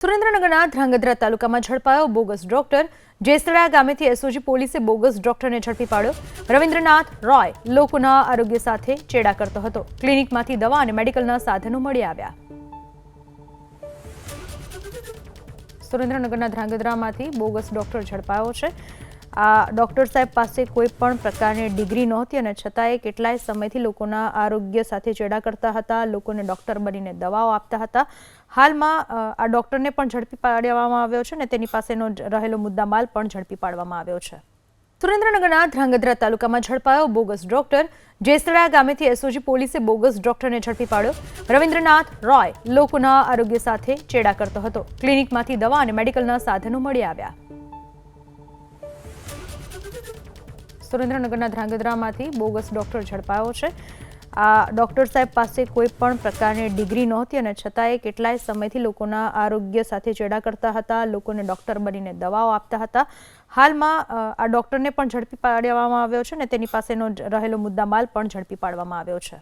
સુરેન્દ્રનગરના ધ્રાંગધ્રા તાલુકામાં ઝડપાયો bogus doctor. Jesda ગામેથી SOG પોલીસે બોગસ ડોક્ટરને ઝડપી પાડ્યો। રવિન્દ્રનાથ રોય લોકોના આરોગ્ય સાથે ચેડા કરતો હતો। ક્લિનિકમાંથી દવા અને મેડિકલના સાધનો મળી આવ્યા। સુરેન્દ્રનગરના ધ્રાંગધ્રામાંથી બોગસ ડોક્ટર ઝડપાયો છે। આ ડોક્ટર સાહેબ પાસે કોઈ પણ પ્રકારની ડિગ્રી નહોતી અને છતાંય કેટલાય સમયથી લોકોના આરોગ્ય સાથે ચેડા કરતા હતા, લોકોને ડોક્ટર બનીને દવાઓ આપતા હતા। હાલમાં આ ડોક્ટરને પણ ઝડપી પાડવામાં આવ્યો છે અને તેની પાસેનો રહેલો મુદ્દામાલ પણ ઝડપી પાડવામાં આવ્યો છે। સુરેન્દ્રનગરના ધ્રાંગધ્રા તાલુકામાં ઝડપાયો બોગસ ડોક્ટર। જેસડા ગામેથી એસઓજી પોલીસે બોગસ ડોક્ટરને ઝડપી પાડ્યો। રવિન્દ્રનાથ રોય લોકોના આરોગ્ય સાથે ચેડા કરતો હતો। ક્લિનિકમાંથી દવા અને મેડિકલના સાધનો મળી આવ્યા। સુરેન્દ્રનગરના ધ્રાંગધ્રામાંથી બોગસ ડોક્ટર ઝડપાયો છે। આ ડોક્ટર સાહેબ પાસે કોઈ પણ પ્રકારની ડિગ્રી નહોતી અને છતાંય કેટલાય સમયથી લોકોના આરોગ્ય સાથે ચેડા કરતા હતા, લોકોને ડોક્ટર બનીને દવાઓ આપતા હતા। હાલમાં આ ડોક્ટરને પણ ઝડપી પાડવામાં આવ્યો છે અને તેની પાસેનો રહેલો મુદ્દામાલ પણ ઝડપી પાડવામાં આવ્યો છે।